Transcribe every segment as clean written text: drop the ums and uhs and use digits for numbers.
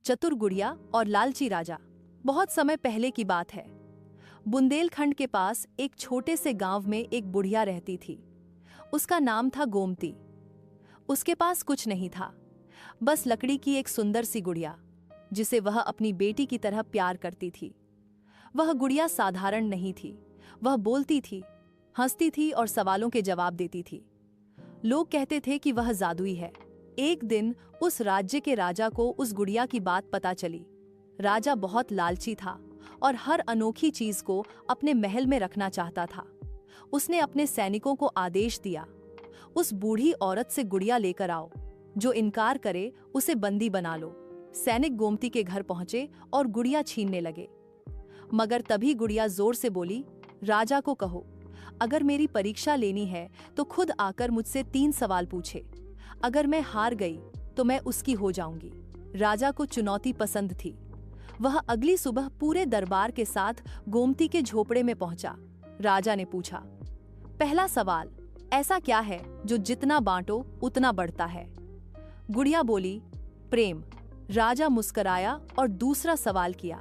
चतुर गुड़िया और लालची राजा। बहुत समय पहले की बात है। बुंदेलखंड के पास एक छोटे से गांव में एक बुढ़िया रहती थी। उसका नाम था गोमती। उसके पास कुछ नहीं था, बस लकड़ी की एक सुंदर सी गुड़िया, जिसे वह अपनी बेटी की तरह प्यार करती थी। वह गुड़िया साधारण नहीं थी। वह बोलती थी, हंसती थी और सवालों के जवाब देती थी। लोग कहते थे कि वह जादुई है। एक दिन उस राज्य के राजा को उस गुड़िया की बात पता चली। राजा बहुत लालची था और हर अनोखी चीज को अपने महल में रखना चाहता था। उसने अपने सैनिकों को आदेश दिया, उस बूढ़ी औरत से गुड़िया लेकर आओ। जो इनकार करे उसे बंदी बना लो। सैनिक गोमती के घर पहुंचे और गुड़िया छीनने लगे। मगर तभी गुड़िया जोर से बोली, राजा को कहो, अगर मेरी परीक्षा लेनी है तो खुद आकर मुझसे 3 सवाल पूछे। अगर मैं हार गई तो मैं उसकी हो जाऊंगी। राजा को चुनौती पसंद थी। वह अगली सुबह पूरे दरबार के साथ गोमती के झोपड़े में पहुंचा। राजा ने पूछा, पहला सवाल, ऐसा क्या है जो जितना बांटो उतना बढ़ता है? गुड़िया बोली, प्रेम। राजा मुस्कुराया और दूसरा सवाल किया,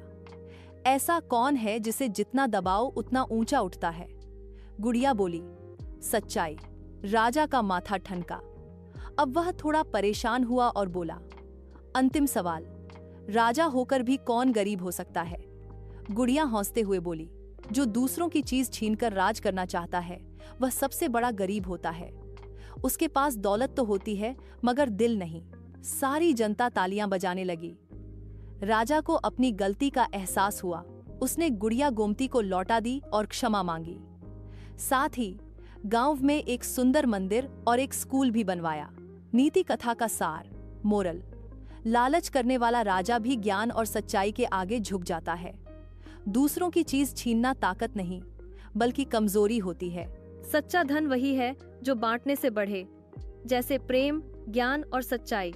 ऐसा कौन है जिसे जितना दबाओ उतना ऊंचा उठता है? गुड़िया बोली, सच्चाई। राजा का माथा ठनका। अब वह थोड़ा परेशान हुआ और बोला, अंतिम सवाल, राजा होकर भी कौन गरीब हो सकता है? गुड़िया हंसते हुए बोली, जो दूसरों की चीज छीनकर राज करना चाहता है वह सबसे बड़ा गरीब होता है। उसके पास दौलत तो होती है मगर दिल नहीं। सारी जनता तालियां बजाने लगी। राजा को अपनी गलती का एहसास हुआ। उसने गुड़िया गोमती को लौटा दी और क्षमा मांगी। साथ ही गांव में एक सुंदर मंदिर और एक स्कूल भी बनवाया। नीति कथा का सार, मोरल, लालच करने वाला राजा भी ज्ञान और सच्चाई के आगे झुक जाता है। दूसरों की चीज छीनना ताकत नहीं बल्कि कमजोरी होती है। सच्चा धन वही है जो बांटने से बढ़े, जैसे प्रेम, ज्ञान और सच्चाई।